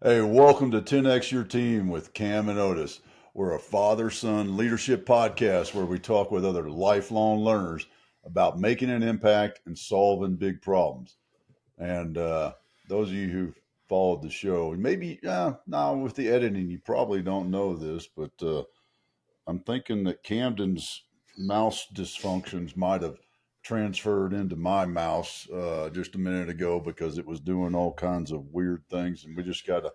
Hey, welcome to 10X Your Team with Cam and Otis. We're a father-son leadership podcast where we talk with other lifelong learners about making an impact and solving big problems. And those of you who've followed the show, maybe now with the editing, you probably don't know this, but I'm thinking that Camden's mouse dysfunctions might have transferred into my mouse just a minute ago because it was doing all kinds of weird things, and we just gotta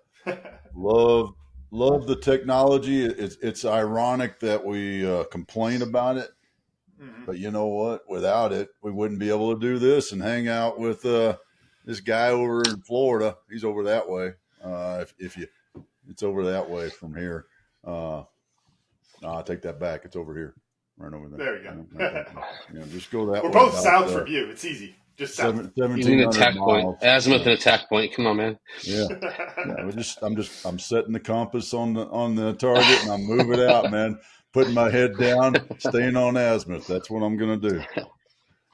love the technology. It's ironic that we complain about it, but you know what? Without it, we wouldn't be able to do this and hang out with this guy over in Florida. He's over that way. If you, it's over that way from here. No, I take that back. It's over here, right over there. There we go. Yeah, just go that We're way. both south from you. It's easy. Just south. 1,700 miles. Azimuth and attack point. Come on, man. Yeah. I'm setting the compass on the target, and I'm moving out, man. Putting my head down, staying on azimuth. That's what I'm gonna do.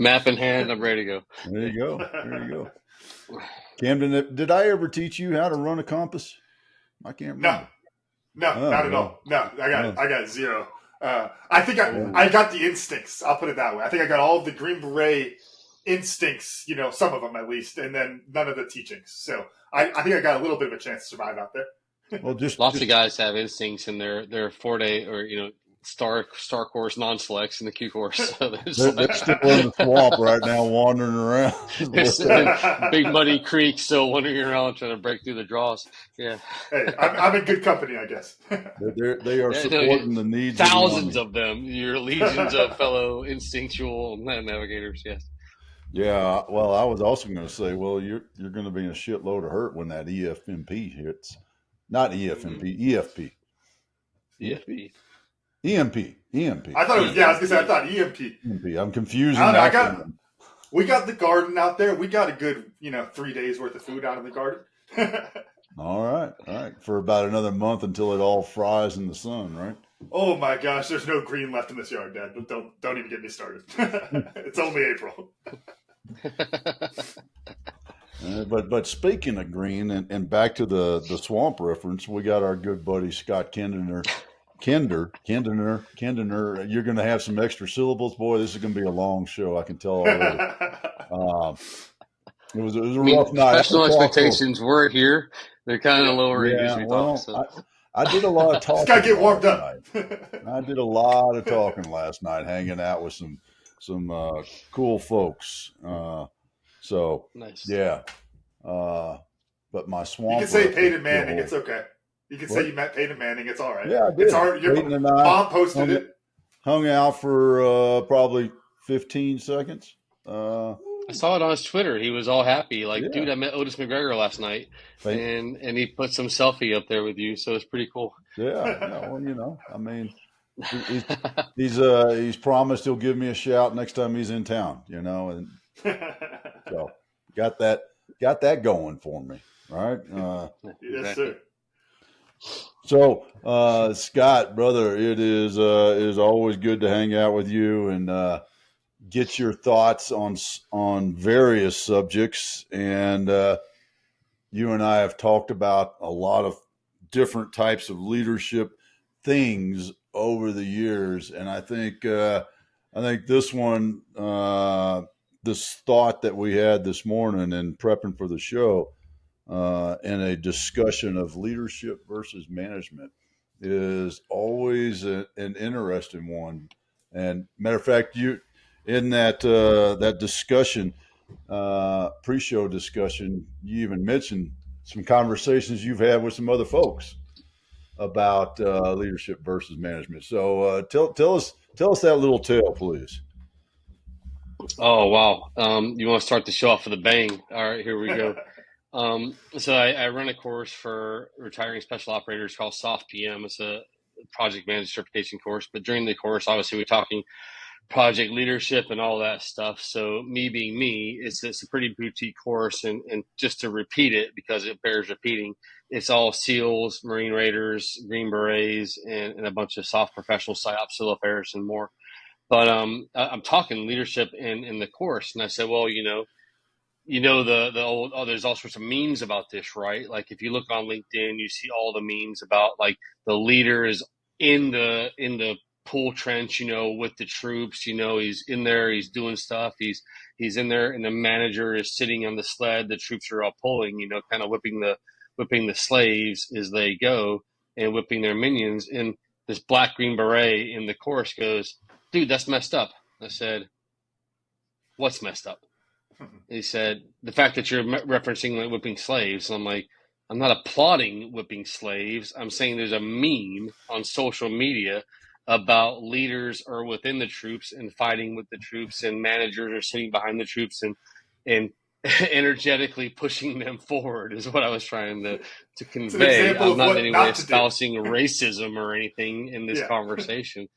Map in hand, I'm ready to go. There you go. Camden, did I ever teach you how to run a compass? I can't remember. No, not at all. No, I got zero. I think I got the instincts. I'll put it that way. I think I got all of the Green Beret instincts, some of them at least, and then none of the teachings. So I think I got a little bit of a chance to survive out there. Well, lots of guys have instincts in their 4-day or star course non-selects in the Q course. So they're still in the swamp right now, wandering around. Big muddy creek, still wandering around trying to break through the draws. Yeah. Hey, I'm in good company, I guess. They are supporting the needs. Thousands of them. Your legions of fellow instinctual navigators. Yes. Yeah. Well, I was also going to say, you're going to be in a shitload of hurt when that EFMP hits. Not EFMP, EFP. EFP. EMP. I thought it was, I was going to say, I thought EMP. EMP. I'm confusing. We got the garden out there. We got a good, 3 days worth of food out in the garden. All right. For about another month until it all fries in the sun, right? Oh my gosh, there's no green left in this yard, Dad. Don't even get me started. It's only April. But speaking of green and back to the swamp reference, we got our good buddy Scott Kendener. Kendener. You're going to have some extra syllables, boy. This is going to be a long show. I can tell already. It was a rough night. Professional expectations were here. They're kind of lower as we talk. So. I did a lot of talking. Just gotta get warmed up. I did a lot of talking last night, hanging out with some cool folks. So nice. Yeah. But my swamp. You can say Peyton Manning. It's okay. You can say you met Peyton Manning. It's all right. Yeah, I did. It's all right. Your mom posted it. Hung out for probably 15 seconds. I saw it on his Twitter. He was all happy. Dude, I met Otis McGregor last night, and he put some selfie up there with you, so it's pretty cool. Yeah. Well, I mean, he's promised he'll give me a shout next time he's in town. And so got that going for me. Right? Yes, sir. So, Scott, brother, it is always good to hang out with you and get your thoughts on various subjects. And you and I have talked about a lot of different types of leadership things over the years, and I think this one, this thought that we had this morning in prepping for the show. And a discussion of leadership versus management is always an interesting one. And matter of fact, you in that discussion, pre-show discussion, you even mentioned some conversations you've had with some other folks about leadership versus management. So tell us that little tale, please. Oh wow! You want to start the show off with a bang? All right, here we go. So I run a course for retiring special operators called Soft PM. It's a project manager certification course. But during the course, obviously, we're talking project leadership and all that stuff. So me being me, it's a pretty boutique course. And just to repeat it, because it bears repeating, it's all SEALs, Marine Raiders, Green Berets, and a bunch of soft professional psyops, civil affairs, and more. But I'm talking leadership in the course. And I said, well, the old, there's all sorts of memes about this, right? Like if you look on LinkedIn, you see all the memes about like the leader is in the pool trench, with the troops, he's in there, he's doing stuff, he's in there, and the manager is sitting on the sled, the troops are all pulling, kind of whipping the slaves as they go and whipping their minions. And this black green beret in the chorus goes, "Dude, that's messed up." I said, "What's messed up?" He said, "The fact that you're referencing like whipping slaves." And I'm like, "I'm not applauding whipping slaves. I'm saying there's a meme on social media about leaders are within the troops and fighting with the troops, and managers are sitting behind the troops and energetically pushing them forward," is what I was trying to It's an convey. example I'm of not in what any way not to do. espousing racism or anything in this Yeah. conversation.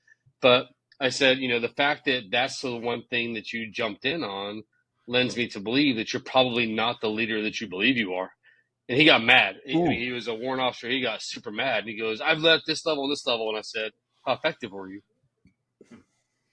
But I said, the fact that that's the one thing that you jumped in on lends me to believe that you're probably not the leader that you believe you are. And he got mad. He was a warrant officer. He got super mad. And he goes, "I've led at this level and this level." And I said, "How effective were you?"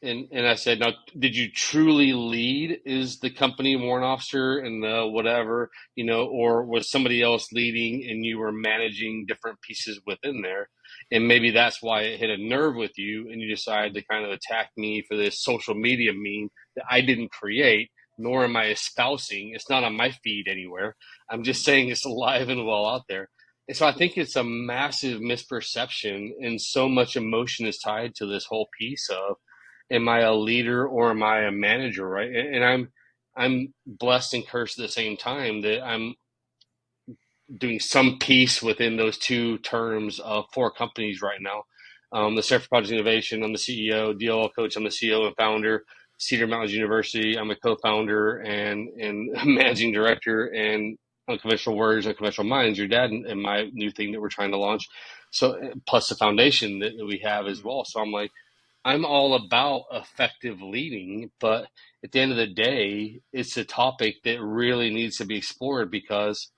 And I said, "Now, did you truly lead as the company warrant officer and the whatever, or was somebody else leading and you were managing different pieces within there? And maybe that's why it hit a nerve with you and you decided to kind of attack me for this social media meme that I didn't create, nor am I espousing. It's not on my feed anywhere. I'm just saying it's alive and well out there." And so I think it's a massive misperception, and so much emotion is tied to this whole piece of, am I a leader or am I a manager, right? And I'm blessed and cursed at the same time that I'm doing some piece within those two terms of 4 companies right now. The Center for Project Innovation, I'm the CEO. DOL Coach, I'm the CEO and founder. Cedar Mountains University, I'm a co-founder and managing director. And Unconventional Words, Unconventional Minds, your dad and my new thing that we're trying to launch. So plus the foundation that we have as well. So I'm like, I'm all about effective leading, but at the end of the day, it's a topic that really needs to be explored, because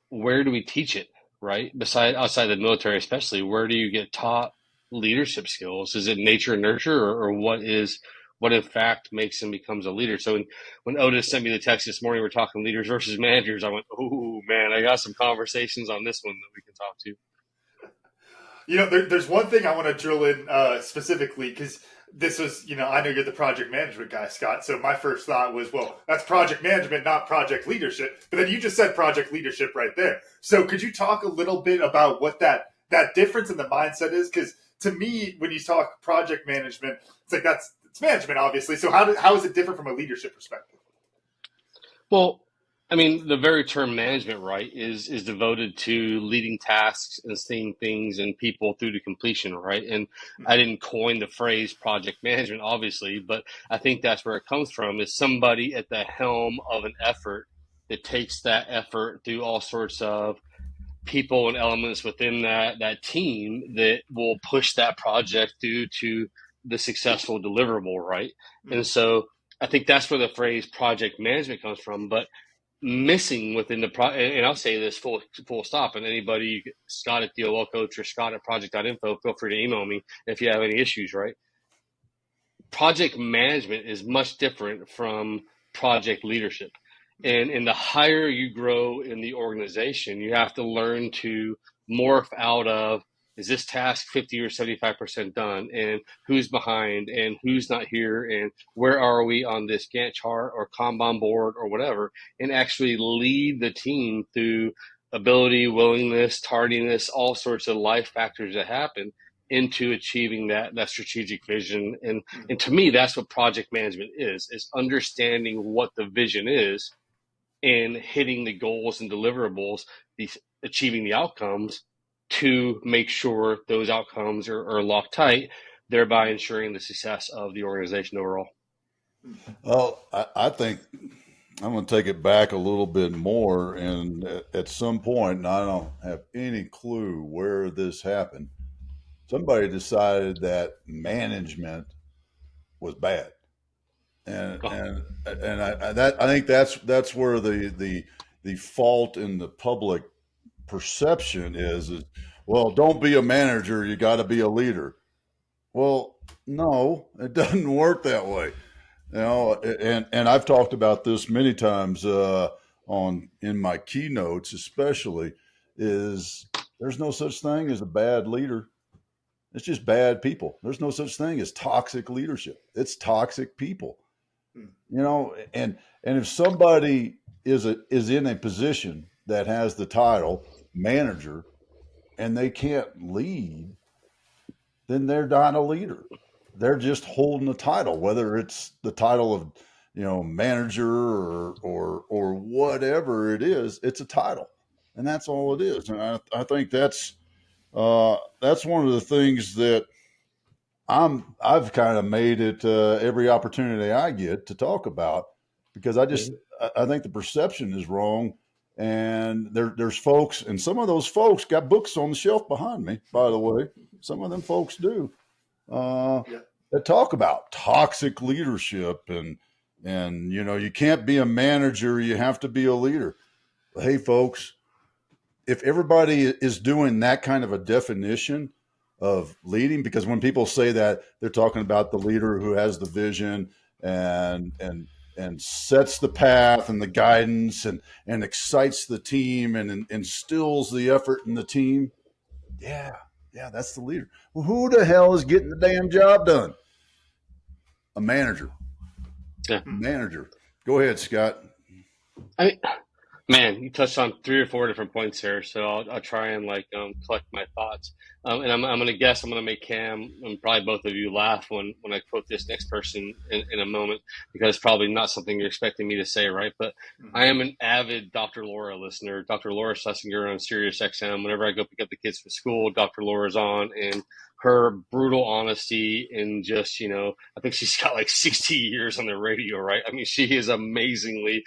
where do we teach it, right? Outside the military, especially, where do you get taught leadership skills? Is it nature and nurture, or what in fact makes him becomes a leader? So when Otis sent me the text this morning, we're talking leaders versus managers, I went, "Oh man, I got some conversations on this one that we can talk to." There's one thing I want to drill in specifically, because this was, I know you're the project management guy, Scott. So my first thought was, well, that's project management, not project leadership. But then you just said project leadership right there. So could you talk a little bit about what that difference in the mindset is? Because to me, when you talk project management, it's like it's management, obviously. So how is it different from a leadership perspective? Well, I mean, the very term management, right, is devoted to leading tasks and seeing things and people through to completion, right? And I didn't coin the phrase project management, obviously, but I think that's where it comes from, is somebody at the helm of an effort that takes that effort through all sorts of people and elements within that team that will push that project through to the successful deliverable, right? And so I think that's where the phrase project management comes from. But missing within and I'll say this full stop, and anybody, Scott at DOL Coach or Scott at project.info, feel free to email me if you have any issues, right? Project management is much different from project leadership. And the higher you grow in the organization, you have to learn to morph out of, is this task 50 or 75% done, and who's behind and who's not here, and where are we on this Gantt chart or Kanban board or whatever, and actually lead the team through ability, willingness, tardiness, all sorts of life factors that happen into achieving that strategic vision. And to me, that's what project management is understanding what the vision is and hitting the goals and deliverables, achieving the outcomes to make sure those outcomes are locked tight, thereby ensuring the success of the organization overall. Well, I think I'm going to take it back a little bit more. And at some point, and I don't have any clue where this happened, somebody decided that management was bad. And I think that's where the fault in the public perception is, well, don't be a manager, you got to be a leader. Well, no, it doesn't work that way. And I've talked about this many times in my keynotes, especially, is there's no such thing as a bad leader. It's just bad people. There's no such thing as toxic leadership. It's toxic people. And if somebody is in a position that has the title manager and they can't lead, then they're not a leader. They're just holding a title, whether it's the title of manager or whatever it is. It's a title, and that's all it is. And I think that's one of the things that I've kind of made it every opportunity I get to talk about, because I think the perception is wrong. And there's folks, and some of those folks got books on the shelf behind me, by the way. Some of them folks do that talk about toxic leadership and you can't be a manager, you have to be a leader. Hey, folks, if everybody is doing that kind of a definition of leading, because when people say that, they're talking about the leader who has the vision and sets the path and the guidance and excites the team and instills the effort in the team. Yeah, that's the leader. Well, who the hell is getting the damn job done? A manager. Yeah. Manager. Go ahead, Scott. Man, you touched on 3 or 4 different points here, so I'll try and collect my thoughts. And I'm going to guess I'm going to make Cam and probably both of you laugh when I quote this next person in a moment, because it's probably not something you're expecting me to say, right? But I am an avid Dr. Laura listener. Dr. Laura Schlesinger on Sirius XM. Whenever I go pick up the kids from school, Dr. Laura's on, and her brutal honesty and just, I think she's got like 60 years on the radio, right? I mean, she is amazingly,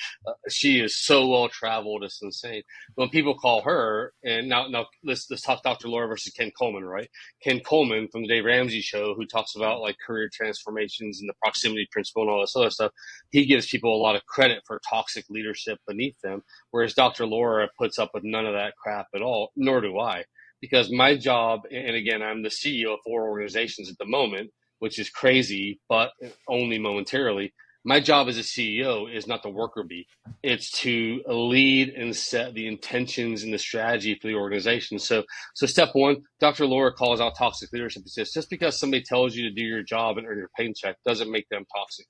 she is so well traveled. It's insane. When people call her, and now let's talk Dr. Laura versus Ken Coleman, right? Ken Coleman from the Dave Ramsey show, who talks about like career transformations and the proximity principle and all this other stuff. He gives people a lot of credit for toxic leadership beneath them, whereas Dr. Laura puts up with none of that crap at all, nor do I. Because my job, and again, I'm the CEO of 4 organizations at the moment, which is crazy, but only momentarily. My job as a CEO is not the worker bee. It's to lead and set the intentions and the strategy for the organization. So step one, Dr. Laura calls out toxic leadership. It says, just because somebody tells you to do your job and earn your paycheck doesn't make them toxic.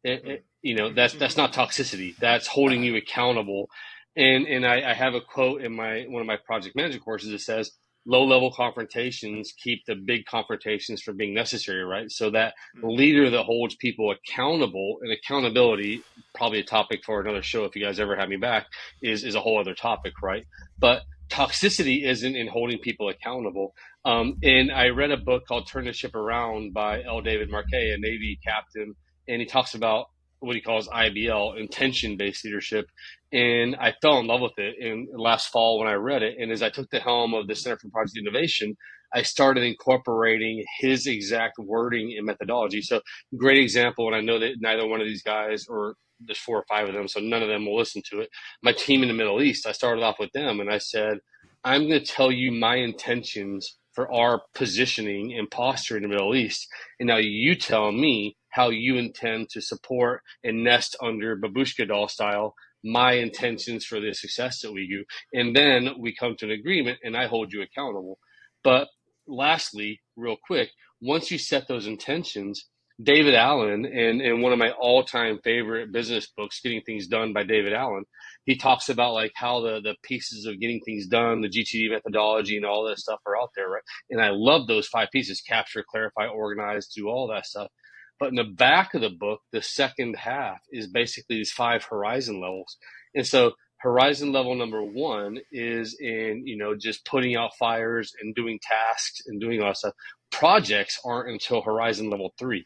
That's not toxicity. That's holding you accountable. And I have a quote in one of my project management courses that says, low-level confrontations keep the big confrontations from being necessary, right? So that leader that holds people accountable, and accountability, probably a topic for another show if you guys ever have me back, is a whole other topic, right? But toxicity isn't in holding people accountable. And I read a book called Turn the Ship Around by L. David Marquet, a Navy captain, and he talks about what he calls IBL, intention-based leadership. And I fell in love with it in last fall when I read it. And as I took the helm of the Center for Project Innovation, I started incorporating his exact wording and methodology. So great example, and I know that neither one of these guys, or there's 4 or 5 of them, so none of them will listen to it. My team in the Middle East, I started off with them and I said, I'm going to tell you my intentions for our positioning and posture in the Middle East. And now you tell me how you intend to support and nest under babushka doll style my intentions for the success that we do. And then we come to an agreement and I hold you accountable. But lastly, real quick, once you set those intentions, David Allen, in one of my all-time favorite business books, Getting Things Done by David Allen, he talks about like how the pieces of getting things done, the GTD methodology and all that stuff are out there, right? And I love those 5 pieces: capture, clarify, organize, do all that stuff. But in the back of the book, the second half is basically these 5 horizon levels. And so horizon level number 1 is in, just putting out fires and doing tasks and doing all that stuff. Projects aren't until horizon level 3.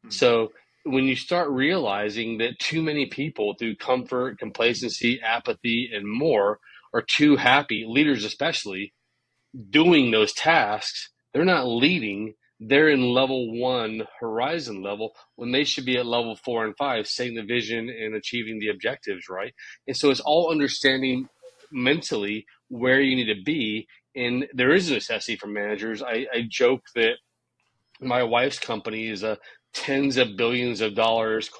So when you start realizing that too many people, through comfort, complacency, apathy, and more, are too happy, leaders especially, doing those tasks, they're not leading. They're in level 1 horizon level when they should be at level 4 and 5, setting the vision and achieving the objectives, right? And so it's all understanding mentally where you need to be. And there is a necessity for managers. I joke that my wife's company is a tens of billions of dollars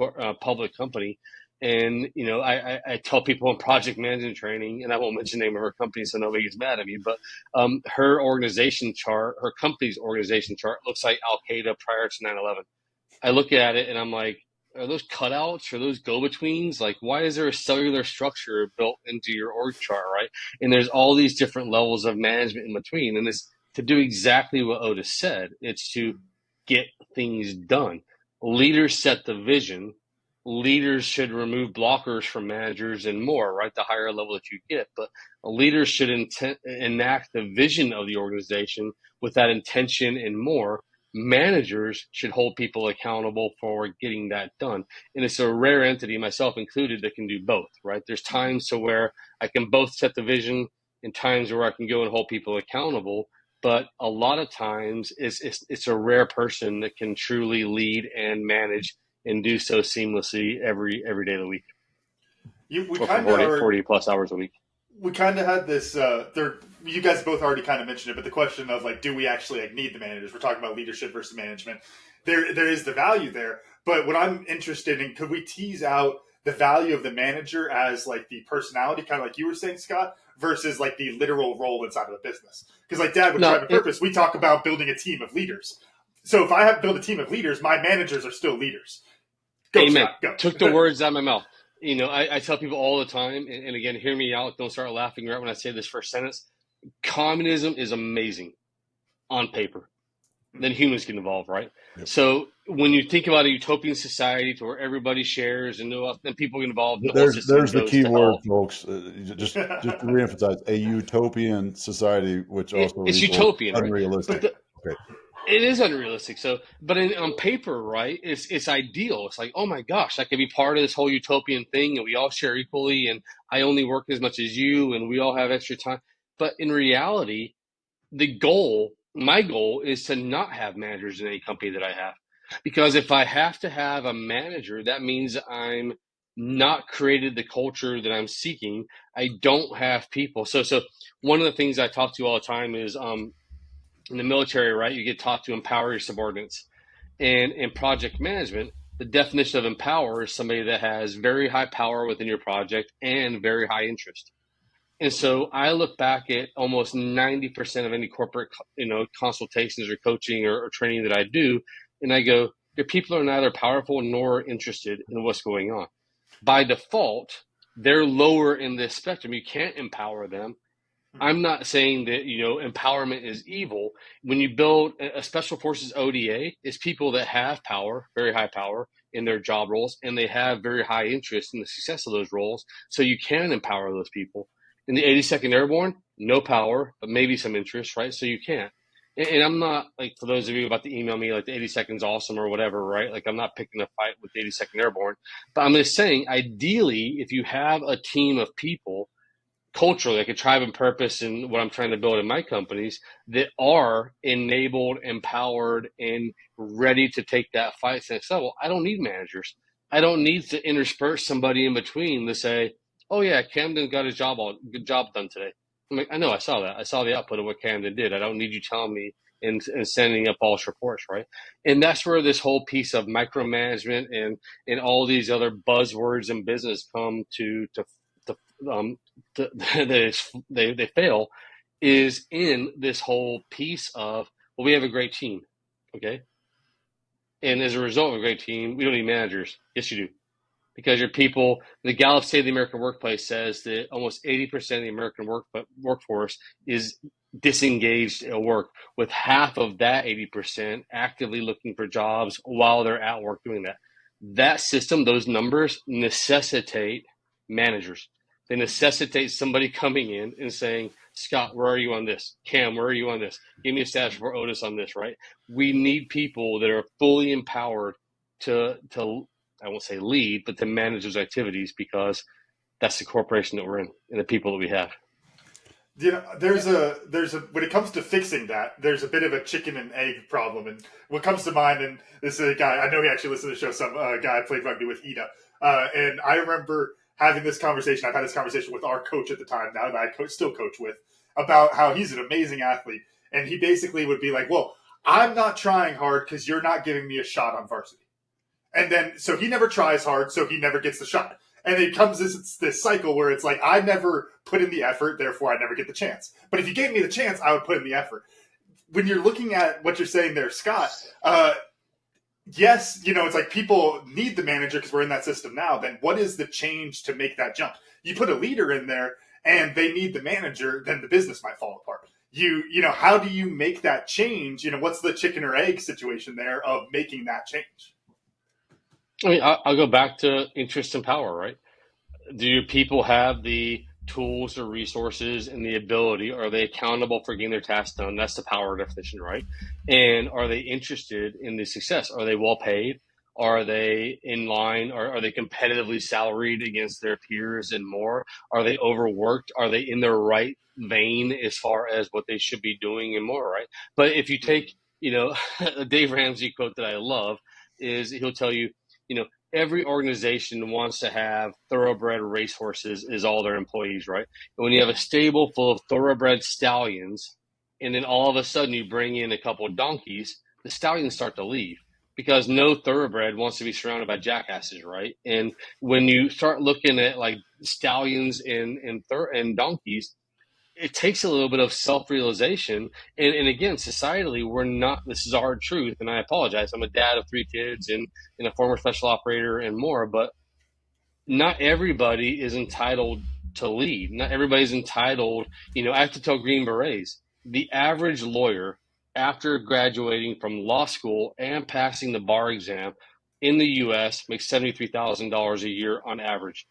public company. And, I tell people in project management training, and I won't mention the name of her company so nobody gets mad at me, but her company's organization chart looks like Al-Qaeda prior to 9/11. I look at it and I'm like, are those cutouts or those go-betweens? Like, why is there a cellular structure built into your org chart, right? And there's all these different levels of management in between. And it's to do exactly what Otis said. It's to get things done. Leaders set the vision. Leaders should remove blockers from managers and more, right? The higher level that you get. But leaders should enact the vision of the organization with that intention and more. Managers should hold people accountable for getting that done. And it's a rare entity, myself included, that can do both, right? There's times to where I can both set the vision and times where I can go and hold people accountable. But a lot of times it's a rare person that can truly lead and manage and do so seamlessly every day of the week. We kind of 40 plus hours a week. We kind of had this. You guys both already kind of mentioned it, but the question of like, do we actually need the managers? We're talking about leadership versus management. There is the value there, but what I'm interested in, could we tease out the value of the manager as like the personality, kind of like you were saying, Scott, versus like the literal role inside of a business? Because like Dad with Drive and Purpose, we talk about building a team of leaders. So if I have to build a team of leaders, my managers are still leaders. Go, Amen. Scott, go. Took the words out of my mouth. I tell people all the time, and again, hear me out. Don't start laughing right when I say this first sentence. Communism is amazing on paper. Then humans get involved, right? Yep. So when you think about a utopian society to where everybody shares and then people get involved. There's the key word, folks. Just to reemphasize, a utopian society, which also it's utopian, unrealistic. Right? Okay. It is unrealistic. So, but on paper, right, it's ideal. It's like, oh my gosh, I could be part of this whole utopian thing and we all share equally and I only work as much as you and we all have extra time. But in reality, my goal is to not have managers in any company that I have. Because if I have to have a manager, that means I'm not created the culture that I'm seeking. I don't have people. So one of the things I talk to all the time is, in the military, right, you get taught to empower your subordinates. And in project management, the definition of empower is somebody that has very high power within your project and very high interest. And so I look back at almost 90% of any corporate, consultations or coaching or training that I do, and I go, your people are neither powerful nor interested in what's going on. By default, they're lower in this spectrum. You can't empower them. I'm not saying that, empowerment is evil. When you build a special forces ODA, it's people that have power, very high power in their job roles, and they have very high interest in the success of those roles. So you can empower those people. In the 82nd Airborne, no power, but maybe some interest, right? So you can't. And I'm not, like, for those of you about to email me, like, the 82nd's awesome or whatever, right? Like, I'm not picking a fight with the 82nd Airborne. But I'm just saying, ideally, if you have a team of people, culturally, like a tribe and purpose and what I'm trying to build in my companies, that are enabled, empowered, and ready to take that fight to the next level, I don't need managers. I don't need to intersperse somebody in between to say, oh yeah, Camden got his good job done today. I'm like, I know, I saw that. I saw the output of what Camden did. I don't need you telling me and sending up false reports, right? And that's where this whole piece of micromanagement and all these other buzzwords in business come they fail, is in this whole piece of, well, we have a great team, okay? And as a result of a great team, we don't need managers. Yes, you do. Because your people, the Gallup State of the American Workplace says that almost 80% of the American workforce is disengaged at work, with half of that 80% actively looking for jobs while they're at work doing that. That system, those numbers necessitate managers. They necessitate somebody coming in and saying, Scott, where are you on this? Cam, where are you on this? Give me a status for Otis on this, right? We need people that are fully empowered to I won't say lead, but to manage those activities, because that's the corporation that we're in and the people that we have. There's a when it comes to fixing that, there's a bit of a chicken and egg problem. And what comes to mind, and this is a guy, I know he actually listened to the show, some guy I played rugby with, Ida. And I remember having this conversation. I've had this conversation with our coach at the time, now that I still coach with, about how he's an amazing athlete. And he basically would be like, well, I'm not trying hard because you're not giving me a shot on varsity. And then, so he never tries hard, so he never gets the shot. And it comes this cycle where it's like, I never put in the effort, therefore I never get the chance. But if you gave me the chance, I would put in the effort. When you're looking at what you're saying there, Scott, yes, it's like people need the manager because we're in that system now. Then what is the change to make that jump? You put a leader in there and they need the manager, then the business might fall apart. How do you make that change? What's the chicken or egg situation there of making that change? I mean, I'll go back to interest and power, right? Do your people have the tools or resources and the ability? Are they accountable for getting their tasks done? That's the power definition, right? And are they interested in the success? Are they well paid? Are they in line? Are they competitively salaried against their peers and more? Are they overworked? Are they in their right vein as far as what they should be doing and more, right? But if you take, a Dave Ramsey quote that I love is he'll tell you, every organization wants to have thoroughbred racehorses as all their employees, right? And when you have a stable full of thoroughbred stallions, and then all of a sudden you bring in a couple of donkeys, the stallions start to leave because no thoroughbred wants to be surrounded by jackasses, right? And when you start looking at like stallions and donkeys, it takes a little bit of self-realization. And again, societally, we're not, this is a hard truth. And I apologize. I'm a dad of 3 kids and a former special operator and more, but not everybody is entitled to lead. Not everybody's entitled. I have to tell Green Berets, the average lawyer after graduating from law school and passing the bar exam in the U.S. makes $73,000 a year on average.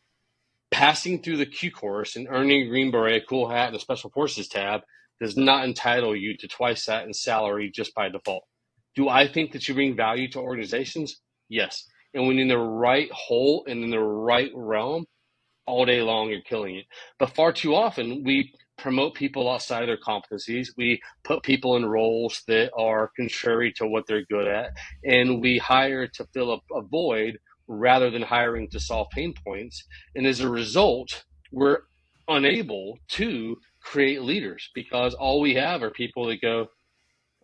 Passing through the Q course and earning a Green Beret, a cool hat, and a Special Forces tab does not entitle you to twice that in salary just by default. Do I think that you bring value to organizations? Yes. And when in the right hole and in the right realm, all day long, you're killing it. But far too often, we promote people outside of their competencies. We put people in roles that are contrary to what they're good at, and we hire to fill a void rather than hiring to solve pain points. And as a result, we're unable to create leaders because all we have are people that go,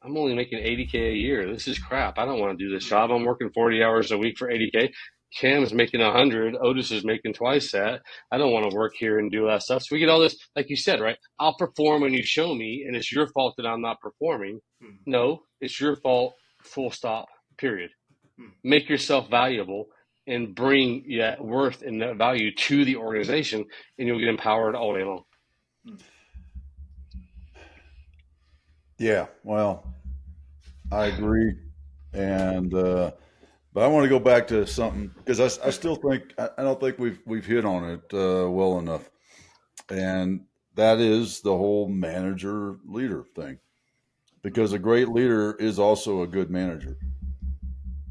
I'm only making $80K a year. This is crap. I don't want to do this job. I'm working 40 hours a week for $80K. Cam is making 100. Otis is making twice that. I don't want to work here and do all that stuff. So we get all this, like you said, right? I'll perform when you show me, and it's your fault that I'm not performing. No, it's your fault, full stop, period. Make yourself valuable and bring worth and that value to the organization, and you'll get empowered all day long. Yeah, well, I agree, and but I want to go back to something because I still think I don't think we've hit on it well enough, and that is the whole manager leader thing, because a great leader is also a good manager,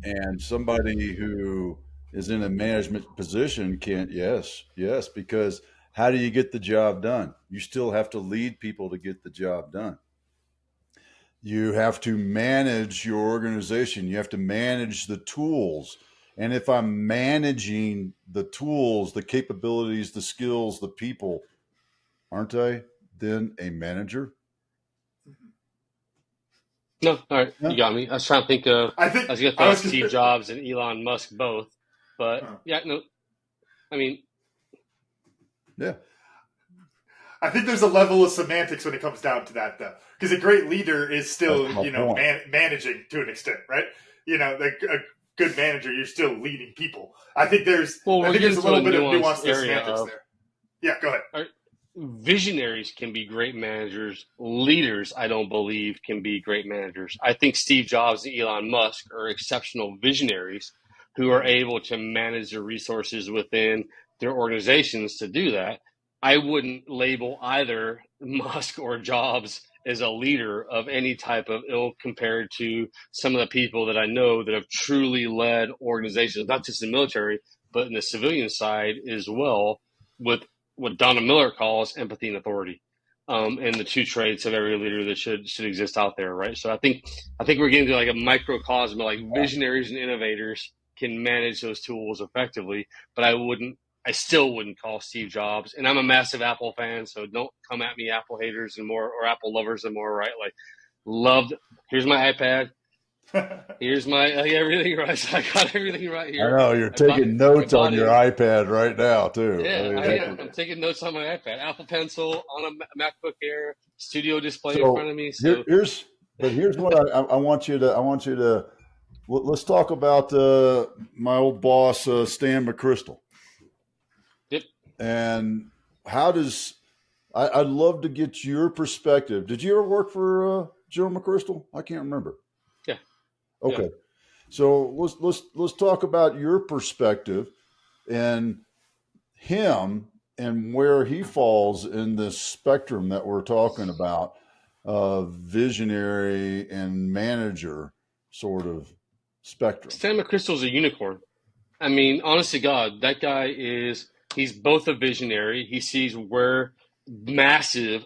and somebody who is in a management position can't. Yes, because how do you get the job done? You still have to lead people to get the job done. You have to manage your organization. You have to manage the tools. And if I'm managing the tools, the capabilities, the skills, the people, aren't I then a manager? No, all right, you got me. I was trying to think of. I was going to throw Steve Jobs and Elon Musk both, but I mean, yeah. I think there's a level of semantics when it comes down to that, though, because a great leader is still, managing to an extent, right? A good manager, you're still leading people. I think there's a little bit of nuance to semantics there. Yeah, go ahead. Visionaries can be great managers. Leaders, I don't believe, can be great managers. I think Steve Jobs and Elon Musk are exceptional visionaries who are able to manage the resources within their organizations to do that. I wouldn't label either Musk or Jobs as a leader of any type of ilk compared to some of the people that I know that have truly led organizations, not just in the military, but in the civilian side as well, with what Donna Miller calls empathy and authority, and the two traits of every leader that should exist out there, right? So I think we're getting to like a microcosm, like visionaries and innovators can manage those tools effectively, but I still wouldn't call Steve Jobs, and I'm a massive Apple fan, so don't come at me, Apple haters and more, or Apple lovers and more, right? Like, here's my iPad. Here's my everything right. So I got everything right here. I know you're taking notes on your iPad right now too. Yeah, I am. I'm taking notes on my iPad, Apple Pencil on a MacBook Air, studio display in front of me. So here's what I want you to let's talk about my old boss Stan McChrystal. Yep. And how does I'd love to get your perspective. Did you ever work for General McChrystal? I can't remember. Yeah. Okay. Yeah. So let's talk about your perspective and him and where he falls in this spectrum that we're talking about, visionary and manager sort of spectrum. Stan McChrystal's a unicorn. I mean, honest to God, that guy he's both a visionary. He sees where massive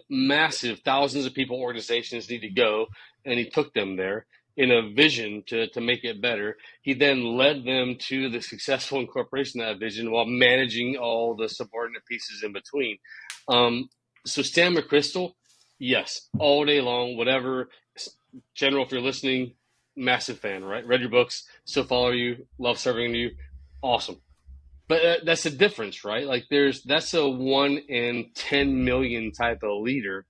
thousands of people, organizations need to go, and he took them there in a vision to make it better. He then led them to the successful incorporation of that vision while managing all the subordinate pieces in between. So Stan McChrystal, yes, all day long, whatever. General, if you're listening, massive fan, right? Read your books, still follow you, love serving you. Awesome. But that's the difference, right? Like that's a 1 in 10 million type of leader.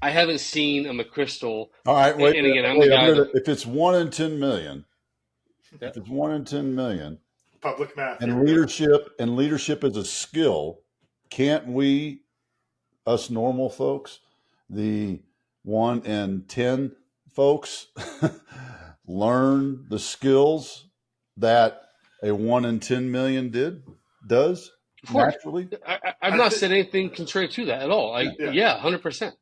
I haven't seen a McChrystal. All right, wait. And again, if it's 1 in 10 million, if it's 1 in 10 million, public math, and leadership is a skill, can't we, us normal folks, the 1 in 10 folks, learn the skills that a 1 in 10 million does naturally? I've not said anything contrary to that at all. 100%.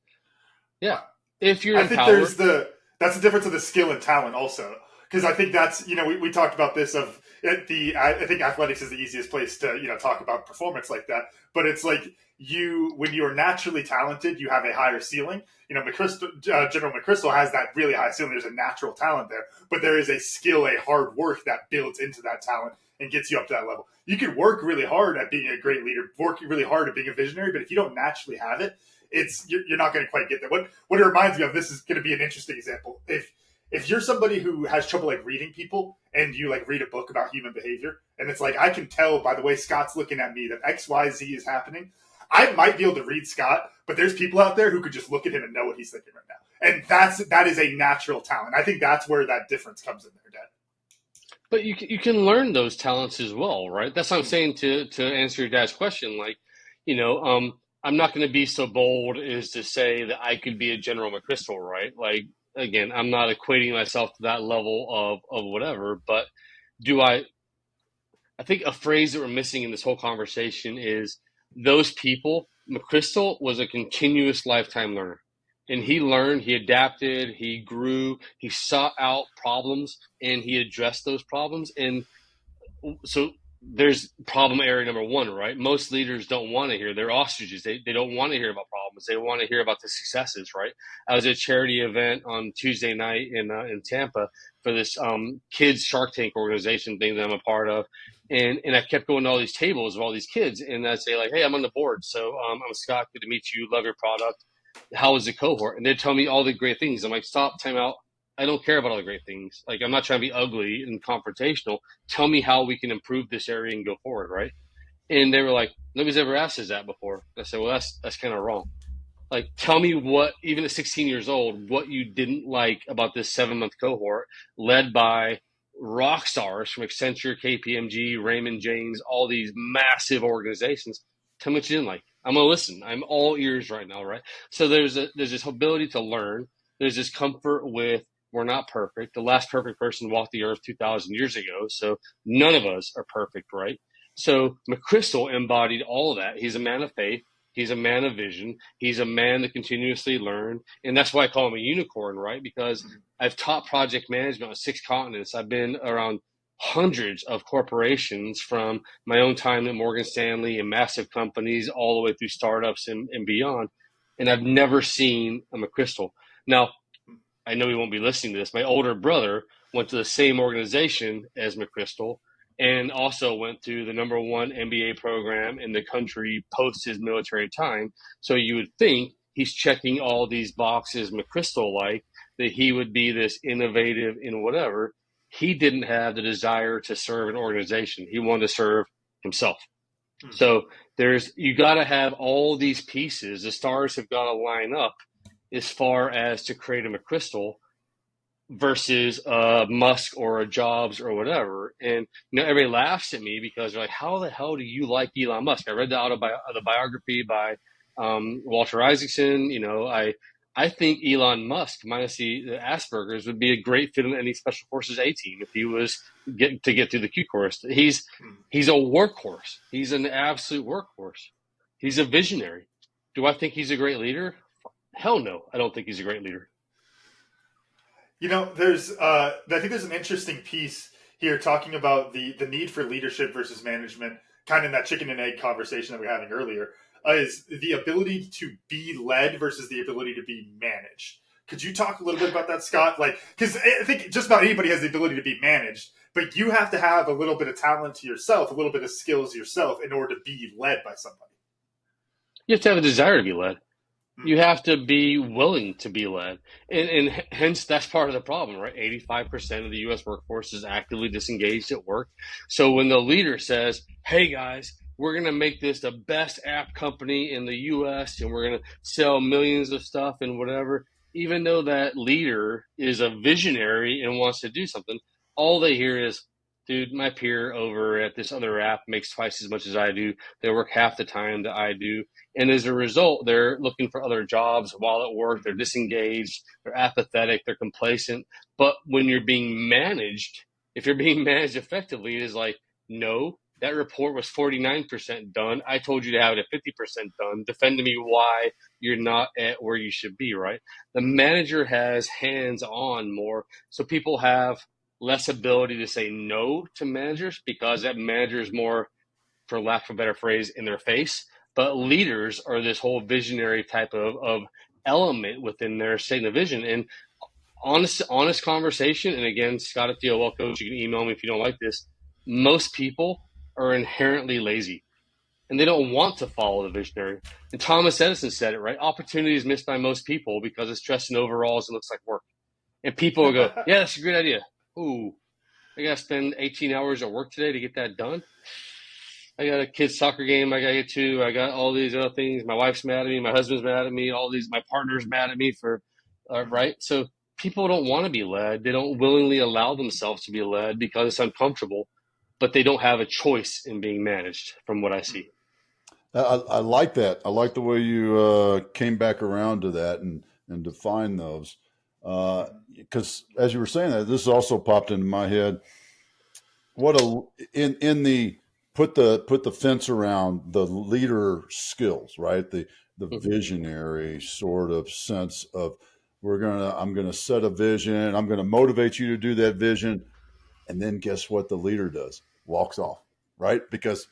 Yeah. If you're empowered. That's the difference of the skill and talent also. Because I think that's, we talked about this I think athletics is the easiest place to, talk about performance like that. But it's like when you're naturally talented, you have a higher ceiling. General McChrystal has that really high ceiling. There's a natural talent there, but there is a skill, a hard work that builds into that talent and gets you up to that level. You can work really hard at being a great leader, work really hard at being a visionary, but if you don't naturally have it, you're not going to quite get there. What it reminds me of, this is going to be an interesting example. If you're somebody who has trouble reading people and you read a book about human behavior, and it's I can tell by the way Scott's looking at me that X, Y, Z is happening. I might be able to read Scott, but there's people out there who could just look at him and know what he's thinking right now. And that is a natural talent. I think that's where that difference comes in there, Dad. But you can learn those talents as well, right? That's what I'm saying to answer your dad's question. I'm not going to be so bold as to say that I could be a General McChrystal, right? Again, I'm not equating myself to that level of whatever, but I think a phrase that we're missing in this whole conversation is those people. McChrystal was a continuous lifetime learner, and he learned, he adapted, he grew, he sought out problems, and he addressed those problems. And so there's problem area number one, right? Most leaders don't want to hear. They're ostriches. They don't want to hear about problems. They want to hear about the successes, right? I was at a charity event on Tuesday night in Tampa for this kids Shark Tank organization thing that I'm a part of. And I kept going to all these tables of all these kids, and I'd say hey, I'm on the board. So I'm Scott. Good to meet you. Love your product. How was the cohort? And they'd tell me all the great things. I'm stop, time out. I don't care about all the great things. I'm not trying to be ugly and confrontational. Tell me how we can improve this area and go forward, right? And they were like, nobody's ever asked us that before. I said, well, that's kind of wrong. Tell me what, even at 16 years old, what you didn't like about this 7-month cohort led by rock stars from Accenture, KPMG, Raymond James, all these massive organizations. Tell me what you didn't like. I'm going to listen. I'm all ears right now, right? So there's this ability to learn. There's this comfort with, we're not perfect. The last perfect person walked the earth 2,000 years ago. So none of us are perfect, right? So McChrystal embodied all of that. He's a man of faith. He's a man of vision. He's a man that continuously learned. And that's why I call him a unicorn, right? Because I've taught project management on 6 continents. I've been around hundreds of corporations, from my own time at Morgan Stanley and massive companies all the way through startups and beyond. And I've never seen a McChrystal. Now, I know he won't be listening to this. My older brother went to the same organization as McChrystal and also went to the #1 MBA program in the country post his military time. So you would think he's checking all these boxes McChrystal that he would be this innovative in whatever. He didn't have the desire to serve an organization. He wanted to serve himself. So you got to have all these pieces. The stars have got to line up as far as to create a McChrystal versus a Musk or a Jobs or whatever. And everybody laughs at me because they're like, "How the hell do you like Elon Musk?" I read the biography by Walter Isaacson. I think Elon Musk, minus the Asperger's, would be a great fit in any Special Forces A team if he was get through the Q course. He's a workhorse. He's an absolute workhorse. He's a visionary. Do I think he's a great leader? Hell no, I don't think he's a great leader. I think there's an interesting piece here talking about the need for leadership versus management, kind of in that chicken and egg conversation that we were having earlier, is the ability to be led versus the ability to be managed. Could you talk a little bit about that, Scott? Because I think just about anybody has the ability to be managed, but you have to have a little bit of talent to yourself, a little bit of skills yourself in order to be led by somebody. You have to have a desire to be led. You have to be willing to be led. And hence, that's part of the problem, right? 85% of the U.S. workforce is actively disengaged at work. So when the leader says, "Hey, guys, we're going to make this the best app company in the U.S. and we're going to sell millions of stuff and whatever," even though that leader is a visionary and wants to do something, all they hear is, "Dude, my peer over at this other app makes twice as much as I do. They work half the time that I do." And as a result, they're looking for other jobs while at work. They're disengaged. They're apathetic. They're complacent. But when you're being managed, if you're being managed effectively, it is like, "No, that report was 49% done. I told you to have it at 50% done. Defend to me why you're not at where you should be," right? The manager has hands on more. So people have less ability to say no to managers because that manager is more, for lack of a better phrase, in their face. But leaders are this whole visionary type of element within their statement of vision. And honest conversation, and again, Scott at DOL Coach, you can email me if you don't like this, most people are inherently lazy. And they don't want to follow the visionary. And Thomas Edison said it, right? Opportunity is missed by most people because it's dressed in overalls and looks like work. And people will go, "Yeah, that's a great idea. Ooh, I got to spend 18 hours at work today to get that done. I got a kid's soccer game I got to get to. I got all these other things. My wife's mad at me. My husband's mad at me. My partner's mad at me for, right?" So people don't want to be led. They don't willingly allow themselves to be led because it's uncomfortable, but they don't have a choice in being managed from what I see. I like that. I like the way you came back around to that and define those. Because as you were saying that, this also popped into my head. Put the fence around the leader skills, right? The visionary sort of sense of I'm gonna set a vision. I'm gonna motivate you to do that vision, and then guess what? The leader does walks off, right? Because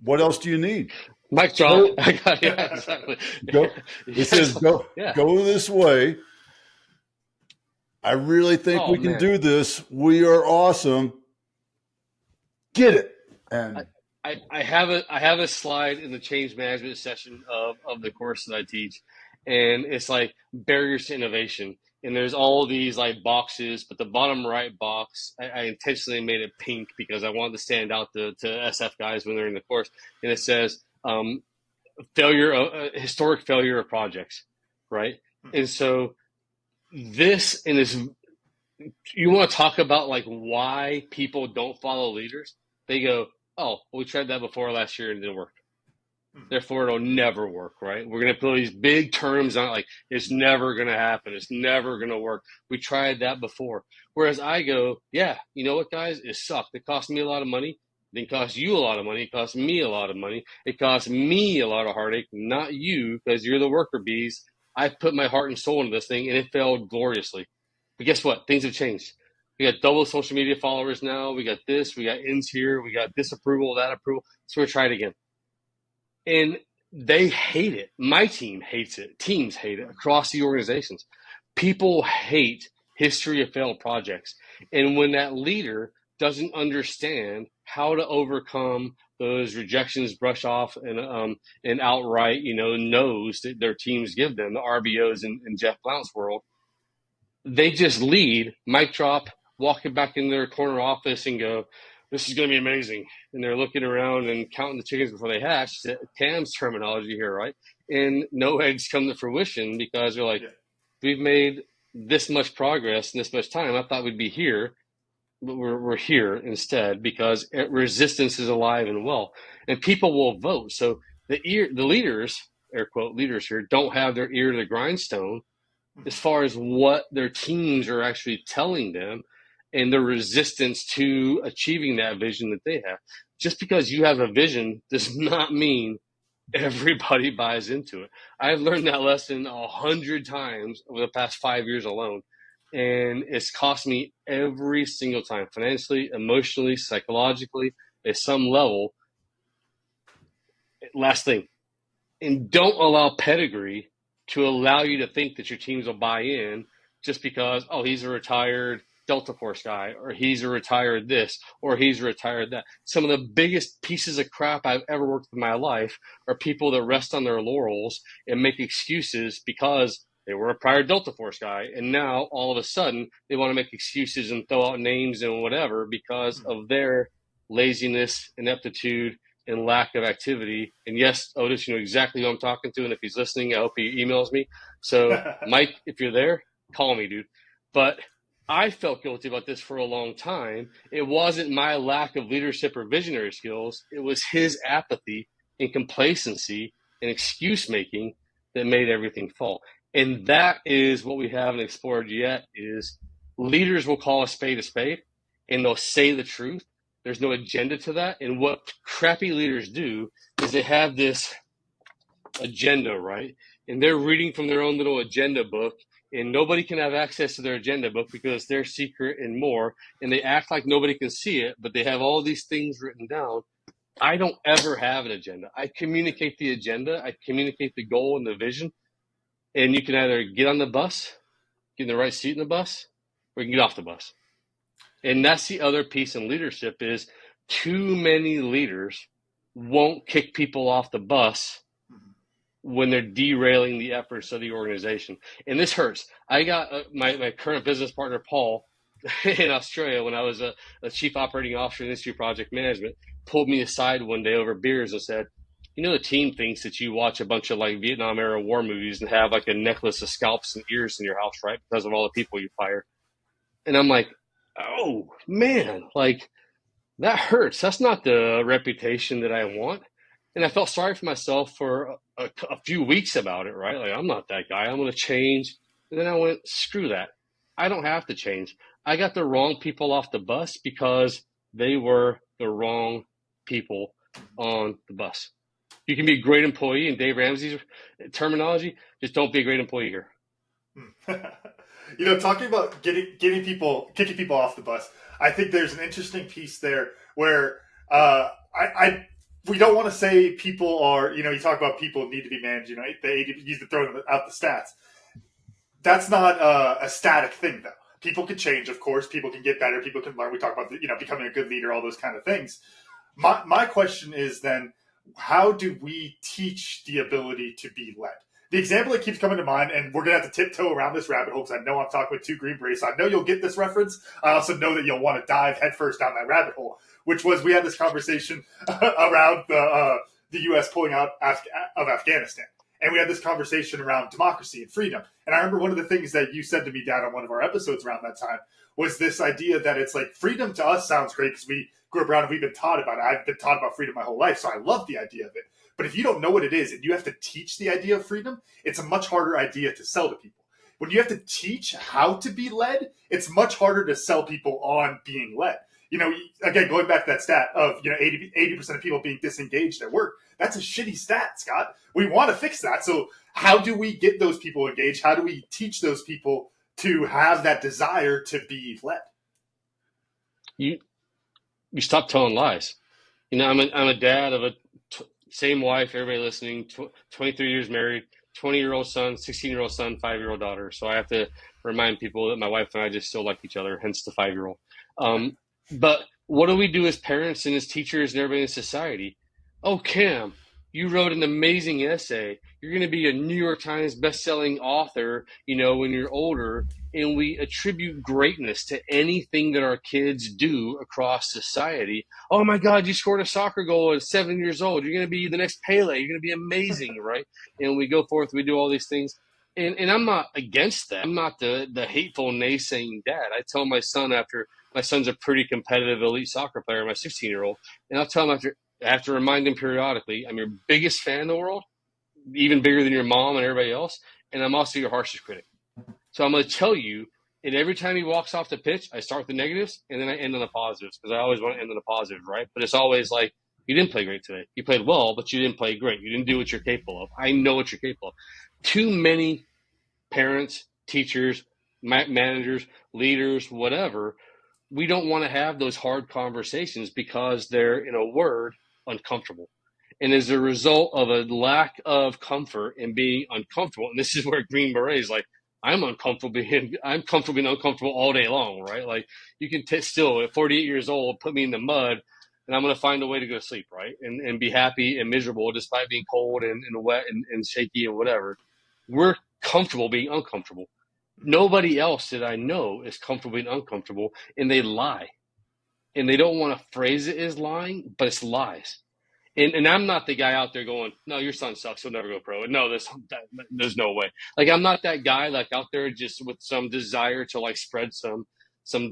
what else do you need? Mic drop. Yeah, exactly. It says go this way. I really think we can do this. We are awesome. Get it. And I have a slide in the change management session of the course that I teach, and it's like barriers to innovation. And there's all these like boxes, but the bottom right box, I intentionally made it pink because I wanted to stand out to SF guys when they're in the course. And it says historic failure of projects, right? And so this you want to talk about like why people don't follow leaders? They go, "Oh, we tried that before last year and it didn't work. Therefore, it'll never work," right? We're going to put these big terms on it, like it's never going to happen. It's never going to work. We tried that before. Whereas I go, "Yeah, you know what, guys? It sucked. It cost me a lot of money. It didn't cost you a lot of money. It cost me a lot of money. It cost me a lot of heartache, not you, because you're the worker bees. I put my heart and soul into this thing, and it failed gloriously. But guess what? Things have changed. We got double social media followers now. We got this. We got ins here. We got this approval, that approval. So we're trying it again." And they hate it. My team hates it. Teams hate it across the organizations. People hate history of failed projects. And when that leader doesn't understand how to overcome those rejections, brush off, and outright, no's that their teams give them, the RBOs in Jeff Blount's world, they just lead, mic drop, walking back in their corner office and go, this is going to be amazing. And they're looking around and counting the chickens before they hatch, Cam's terminology here, right? And no eggs come to fruition because they're like, we've made this much progress in this much time. I thought we'd be here, but we're here instead because resistance is alive and well. And people will vote. So the leaders, air quote leaders here, don't have their ear to the grindstone as far as what their teams are actually telling them and the resistance to achieving that vision that they have. Just because you have a vision does not mean everybody buys into it. I've learned that lesson 100 times over the past 5 years alone. And it's cost me every single time, financially, emotionally, psychologically, at some level. Last thing, and don't allow pedigree to allow you to think that your teams will buy in just because, oh, he's a retired Delta Force guy, or he's a retired this, or he's a retired that. Some of the biggest pieces of crap I've ever worked in my life are people that rest on their laurels and make excuses because they were a prior Delta Force guy, and now all of a sudden they want to make excuses and throw out names and whatever because of their laziness, ineptitude, and lack of activity. And yes, Otis, you know exactly who I'm talking to, and if he's listening, I hope he emails me. So, Mike, if you're there, call me, dude. But I felt guilty about this for a long time. It wasn't my lack of leadership or visionary skills. It was his apathy and complacency and excuse making that made everything fall. And that is what we haven't explored yet is leaders will call a spade, and they'll say the truth. There's no agenda to that. And what crappy leaders do is they have this agenda, right? And they're reading from their own little agenda book, and nobody can have access to their agenda book because they're secret and more. And they act like nobody can see it, but they have all these things written down. I don't ever have an agenda. I communicate the agenda. I communicate the goal and the vision. And you can either get on the bus, get in the right seat in the bus, or you can get off the bus. And that's the other piece in leadership is too many leaders won't kick people off the bus when they're derailing the efforts of the organization. And this hurts. I got my current business partner, Paul, in Australia when I was a chief operating officer in industry project management, pulled me aside one day over beers and said, you know, the team thinks that you watch a bunch of like Vietnam era war movies and have like a necklace of scalps and ears in your house, right? Because of all the people you fire. And I'm like, oh man, like that hurts. That's not the reputation that I want. And I felt sorry for myself for a few weeks about it, right? Like, I'm not that guy. I'm going to change. And then I went, screw that. I don't have to change. I got the wrong people off the bus because they were the wrong people on the bus. You can be a great employee in Dave Ramsey's terminology. Just don't be a great employee here. You know, talking about kicking people off the bus, I think there's an interesting piece there where we don't want to say people are, you know, you talk about people need to be managed, you know, they use to throw out the stats. That's not a static thing, though. People can change, of course. People can get better. People can learn. We talk about, you know, becoming a good leader, all those kind of things. My question is then, how do we teach the ability to be led? The example that keeps coming to mind, and we're going to have to tiptoe around this rabbit hole because I know I'm talking with two Green Berets, so I know you'll get this reference. I also know that you'll want to dive headfirst down that rabbit hole, which was we had this conversation around the U.S. pulling out of Afghanistan. And we had this conversation around democracy and freedom. And I remember one of the things that you said to me, Dad, on one of our episodes around that time was this idea that it's like freedom to us sounds great because we grew up around and we've been taught about it. I've been taught about freedom my whole life, so I love the idea of it. But if you don't know what it is and you have to teach the idea of freedom, it's a much harder idea to sell to people. When you have to teach how to be led, it's much harder to sell people on being led. You know, again, going back to that stat of, you know, 80% of people being disengaged at work, that's a shitty stat, Scott. We want to fix that. So how do we get those people engaged? How do we teach those people to have that desire to be led? You stop telling lies. You know, I'm a dad of a same wife, everybody listening, 23 years married, 20-year-old son, 16-year-old son, 5-year-old daughter. So I have to remind people that my wife and I just still like each other, hence the 5-year-old. But what do we do as parents and as teachers and everybody in society? Oh, Cam, You wrote an amazing essay. You're going to be a New York Times best-selling author, when you're older. And we attribute greatness to anything that our kids do across society. Oh my God, you scored a soccer goal at 7 years old. You're going to be the next Pele. You're going to be amazing, right? And we go forth, we do all these things. And I'm not against that. I'm not the hateful, naysaying dad. I tell my son after my son's a pretty competitive elite soccer player, my 16-year-old, and I'll tell him I have to remind him periodically, I'm your biggest fan in the world, even bigger than your mom and everybody else, and I'm also your harshest critic. So I'm going to tell you, and every time he walks off the pitch, I start with the negatives, and then I end on the positives, because I always want to end on the positives, right? But it's always like, you didn't play great today. You played well, but you didn't play great. You didn't do what you're capable of. I know what you're capable of. Too many parents, teachers, managers, leaders, whatever, we don't want to have those hard conversations because they're, in a word, uncomfortable. And as a result of a lack of comfort and being uncomfortable, and this is where Green Beret is like, I'm comfortable being uncomfortable all day long, right? Like you can still at 48 years old, put me in the mud and I'm going to find a way to go to sleep, right? And be happy and miserable despite being cold and wet and shaky and whatever. We're comfortable being uncomfortable. Nobody else that I know is comfortable being uncomfortable, and they lie. And they don't want to phrase it as lying, but it's lies. And I'm not the guy out there going, no, your son sucks, he'll never go pro. No, there's no way. Like, I'm not that guy, like, out there just with some desire to, like, spread some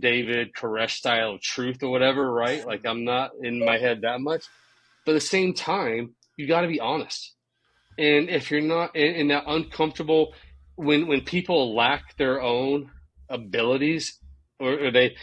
David Koresh style of truth or whatever, right? Like, I'm not in my head that much. But at the same time, you got to be honest. And if you're not in that uncomfortable, when people lack their own abilities, or they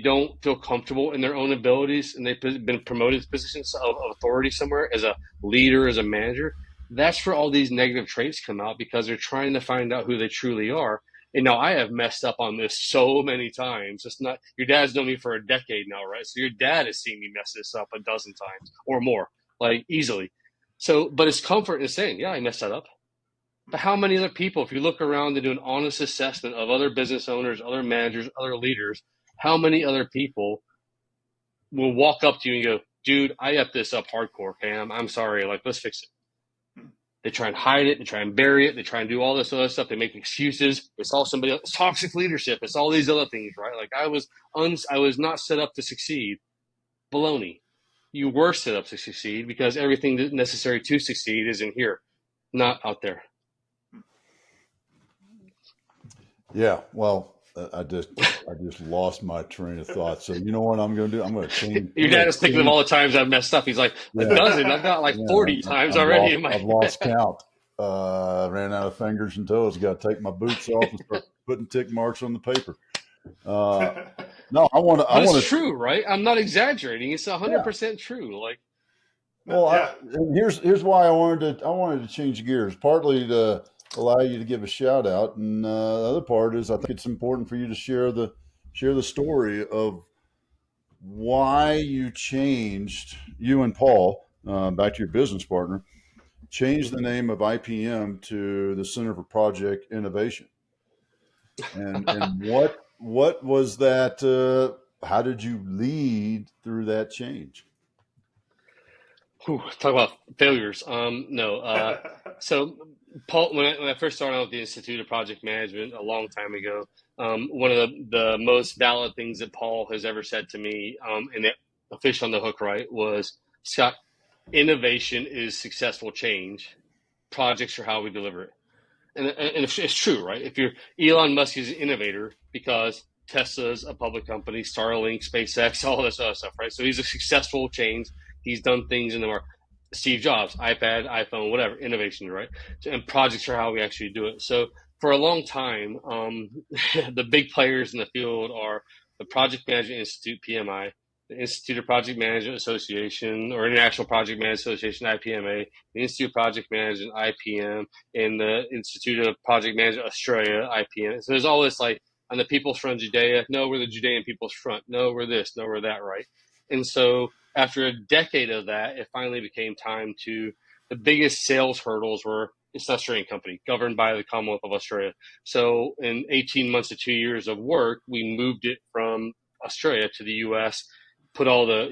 don't feel comfortable in their own abilities, and they've been promoted to positions of authority somewhere as a leader, as a manager, that's where all these negative traits come out, because they're trying to find out who they truly are. And now I have messed up on this so many times. It's not, your dad's known me for a decade now, right? So your dad has seen me mess this up a dozen times or more, like easily. So, but it's comfort in saying, yeah, I messed that up. But how many other people, if you look around and do an honest assessment of other business owners, other managers, other leaders, how many other people will walk up to you and go, dude, I upped this up hardcore, Cam. I'm sorry. Like, let's fix it. They try and hide it. They try and bury it. They try and do all this other stuff. They make excuses. It's all somebody else. It's toxic leadership. It's all these other things, right? Like, I was not set up to succeed. Baloney. You were set up to succeed, because everything necessary to succeed is in here, not out there. Yeah, well, I just lost my train of thought. So you know what I'm going to do? I'm going to change. Your dad is thinking of all the times I've messed up. He's like, a dozen. I've got like 40 times already in my head. I've lost count. Ran out of fingers and toes. Got to take my boots off and start putting tick marks on the paper. No, I want to. It's true, right? I'm not exaggerating. It's 100% true. Like, well, and here's why I wanted to change gears. Partly to allow you to give a shout out, and the other part is I think it's important for you to share the story of why you changed, you and Paul, back to your business partner, changed the name of IPM to the Center for Project Innovation, and what was that? How did you lead through that change? Talk about failures. No. So, Paul, when I first started out with the Institute of Project Management a long time ago, one of the most valid things that Paul has ever said to me, and a fish on the hook, right, was, Scott, innovation is successful change. Projects are how we deliver it. And it's true, right? If you're Elon Musk is an innovator because Tesla's a public company, Starlink, SpaceX, all this other stuff, right? So he's a successful change. He's done things in the market. Steve Jobs, iPad, iPhone, whatever, innovation, right? And projects are how we actually do it. So for a long time, the big players in the field are the Project Management Institute, PMI, the Institute of Project Management Association, or International Project Management Association, IPMA, the Institute of Project Management, IPM, and the Institute of Project Management Australia, IPM. So there's all this, like, on the People's Front Judea, no, we're the Judean People's Front, no, we're this, no, we're that, right? And so after a decade of that, it finally became time to, the biggest sales hurdles were, it's an Australian company governed by the Commonwealth of Australia. So in 18 months to 2 years of work, we moved it from Australia to the U.S., put all the,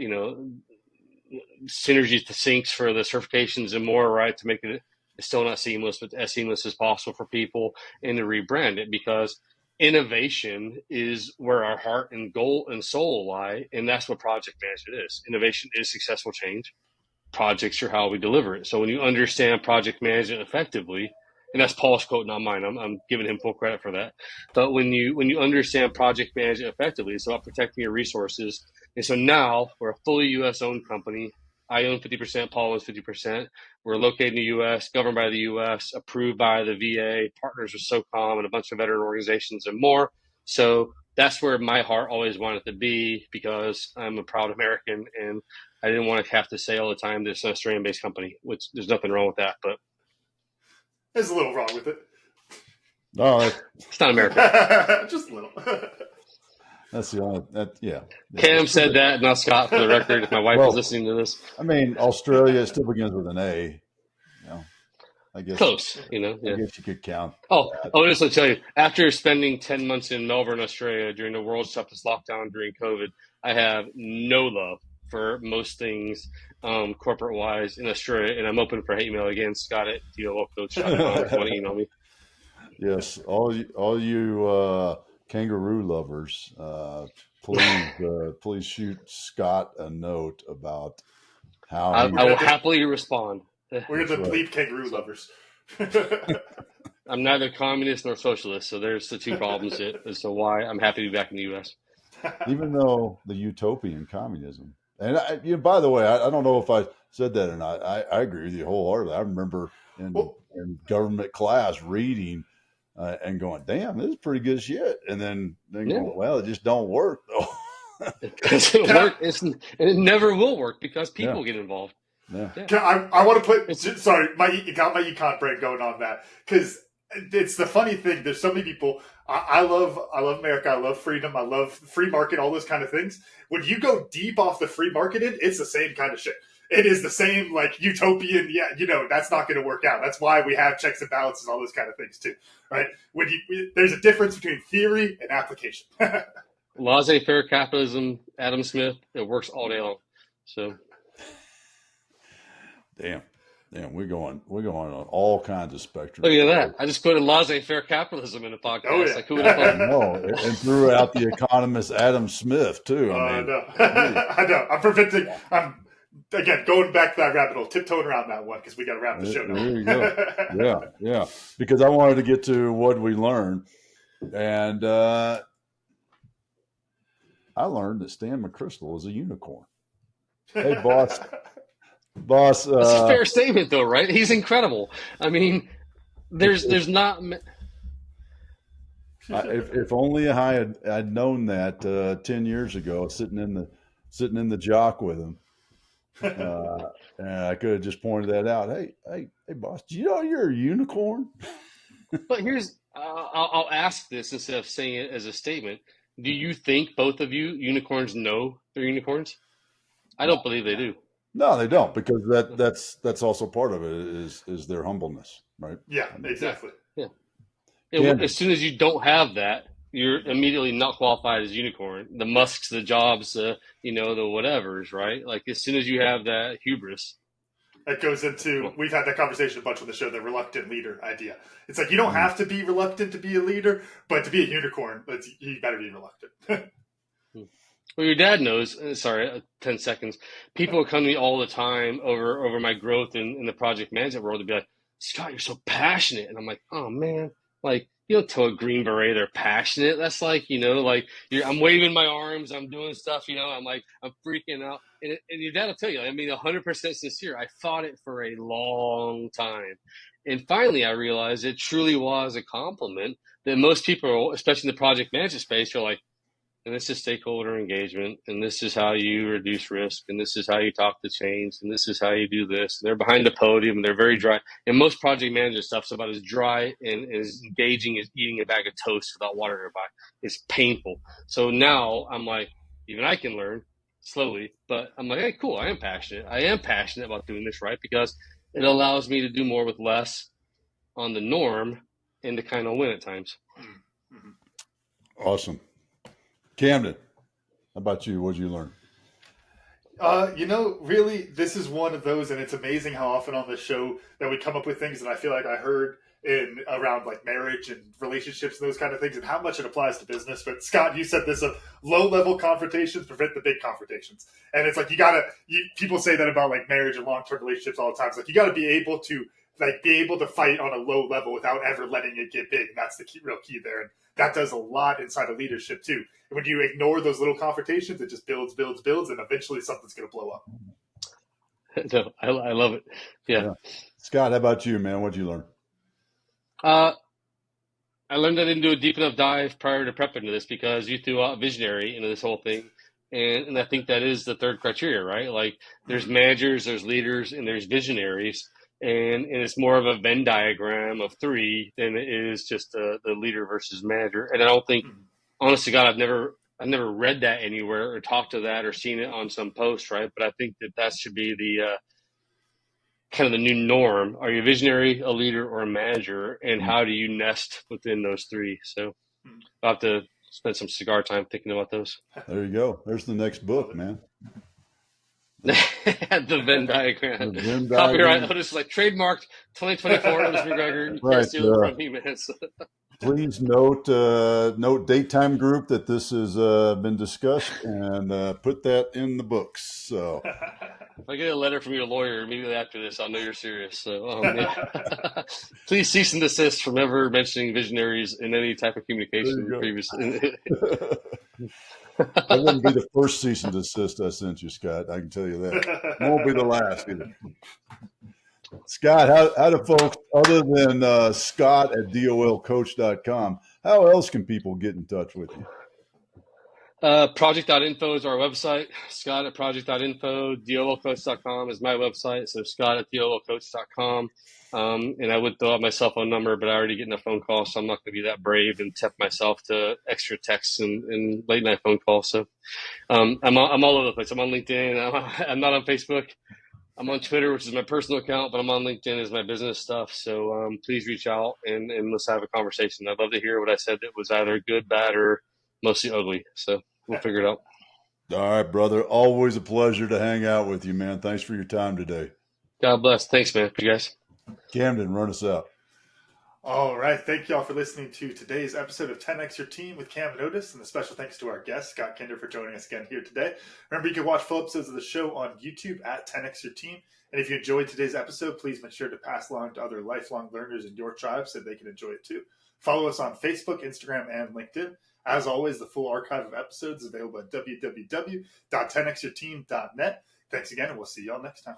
synergies to syncs for the certifications and more, right? To make it still not seamless, but as seamless as possible for people, and to rebrand it, because innovation is where our heart and goal and soul lie. And that's what project management is. Innovation is successful change. Projects are how we deliver it. So when you understand project management effectively, and that's Paul's quote, not mine. I'm giving him full credit for that. But when you understand project management effectively, it's about protecting your resources. And so now we're a fully U.S. owned company. I own 50%, Paul owns 50%. We're located in the U.S., governed by the U.S., approved by the VA, partners with SOCOM and a bunch of veteran organizations and more. So that's where my heart always wanted to be, because I'm a proud American, and I didn't want to have to say all the time that it's an Australian-based company, which there's nothing wrong with that, but there's a little wrong with it. No, it's not American. Just a little. that's the only Cam said that, not Scott, for the record, if my wife was listening to this. I mean, Australia still begins with an A. I guess close, I guess you could count. Otis, I'll tell you, after spending 10 months in Melbourne, Australia during the world's toughest lockdown during COVID, I have no love for most things corporate wise in Australia, and I'm open for hate mail again. Scott at DOL Coach. If you want to email me. Yes, all you kangaroo lovers, please shoot Scott a note about how I will happily respond. We're the bleep kangaroo lovers. I'm neither communist nor socialist, so there's the two problems as to why I'm happy to be back in the U.S. Even though the utopian communism, and by the way, I don't know if I said that or not. I agree with you wholeheartedly. I remember in government class reading and going, "Damn, this is pretty good shit," and then going, "Well, it just don't work though." It doesn't work. It never will work because people get involved. Yeah. I want to put. Sorry, you got my econ brain going on that, because it's the funny thing. There's so many people. I love America. I love freedom. I love free market. All those kind of things. When you go deep off the free market, it's the same kind of shit. It is the same like utopian. Yeah, that's not going to work out. That's why we have checks and balances, all those kind of things too, right? There's a difference between theory and application. Laissez-faire capitalism, Adam Smith. It works all day long. So. Damn, we're going on all kinds of spectrums. Look at that! I just put a laissez-faire capitalism in the podcast. Oh, yeah. Like, who would have thought? No, and threw out the economist Adam Smith too. I know. I know. I'm preventing. I'm again going back to that rabbit hole, tiptoeing around that one, because we got to wrap the show now. There you go. Yeah. Because I wanted to get to what we learned, and I learned that Stan McChrystal is a unicorn. Hey, boss. That's a fair statement, though, right? He's incredible. I mean, there's not. If only I had known that 10 years ago, sitting in the jock with him, and I could have just pointed that out. Hey, boss, do you know you're a unicorn? But here's, I'll ask this instead of saying it as a statement. Do you think both of you unicorns know they're unicorns? I don't believe they do. No, they don't, because that's also part of it is their humbleness, right? Yeah, exactly. Yeah. As soon as you don't have that, you're immediately not qualified as unicorn. The Musks, the Jobs, the whatevers, right? Like as soon as you have that hubris. That goes into, we've had that conversation a bunch on the show, the reluctant leader idea. It's like you don't have to be reluctant to be a leader, but to be a unicorn, you better be reluctant. Well, your dad knows. Sorry, 10 seconds. People come to me all the time over my growth in the project management world to be like, Scott, you're so passionate. And I'm like, oh, man, like, you don't tell a Green Beret they're passionate. That's like, I'm waving my arms. I'm doing stuff, I'm like, I'm freaking out. And your dad will tell you, 100% sincere. I thought it for a long time. And finally, I realized it truly was a compliment that most people, especially in the project management space, are like, and this is stakeholder engagement, and this is how you reduce risk, and this is how you talk to change, and this is how you do this. And they're behind the podium, and they're very dry. And most project management stuff's about as dry and as engaging as eating a bag of toast without water nearby. It's painful. So now I'm like, even I can learn slowly, but I'm like, hey, cool, I am passionate. I am passionate about doing this right because it allows me to do more with less on the norm and to kind of win at times. Awesome. Camden, how about you? What did you learn? Really, this is one of those, and it's amazing how often on the show that we come up with things that I feel like I heard in around like marriage and relationships and those kind of things, and how much it applies to business. But Scott, you said this: of low-level confrontations prevent the big confrontations, and it's like people say that about like marriage and long-term relationships all the time. It's like you got to be able to fight on a low level without ever letting it get big. And that's the real key there, and that does a lot inside of leadership too. When you ignore those little confrontations, it just builds, and eventually something's going to blow up. No, I love it. Yeah. Scott, how about you, man? What'd you learn? I learned I didn't do a deep enough dive prior to prepping to this because you threw out visionary into this whole thing. And I think that is the third criteria, right? Like there's managers, there's leaders, and there's visionaries. And it's more of a Venn diagram of three than it is just the leader versus manager. And I don't think, honest to God, I've never read that anywhere or talked to that or seen it on some post, right? But I think that should be the kind of the new norm. Are you a visionary, a leader, or a manager? And how do you nest within those three? So I'll have to spend some cigar time thinking about those. There you go. There's the next book, man. The Venn diagram. The Venn Copyright diagram. Otis, like trademarked 2024 Otis McGregor. You Right, can't steal it from me, man. So. Please note Daytime Group that this has been discussed and put that in the books. So if I get a letter from your lawyer immediately after this, I'll know you're serious. So yeah. Please cease and desist from ever mentioning visionaries in any type of communication previously. That wouldn't be the first cease and desist I sent you, Scott. I can tell you that. It won't be the last either. Scott, how do folks, other than Scott at DOLcoach.com, how else can people get in touch with you? Project.info is our website. Scott at project.info. DOLcoach.com is my website. So Scott at DOLcoach.com. And I would throw out my cell phone number, but I already get enough phone calls, so I'm not going to be that brave and tempt myself to extra texts and late night phone calls. So I'm all over the place. I'm on LinkedIn. I'm not on Facebook. I'm on Twitter, which is my personal account, but I'm on LinkedIn as my business stuff. So please reach out and let's have a conversation. I'd love to hear what I said that was either good, bad, or mostly ugly. So we'll figure it out. All right, brother. Always a pleasure to hang out with you, man. Thanks for your time today. God bless. Thanks, man. You guys. Camden, run us out. All right. Thank you all for listening to today's episode of 10X Your Team with Cam and Otis. And a special thanks to our guest, Scott Kinder, for joining us again here today. Remember, you can watch full episodes of the show on YouTube at 10X Your Team. And if you enjoyed today's episode, please make sure to pass along to other lifelong learners in your tribe so they can enjoy it too. Follow us on Facebook, Instagram, and LinkedIn. As always, the full archive of episodes is available at www.10xyourteam.net. Thanks again, and we'll see you all next time.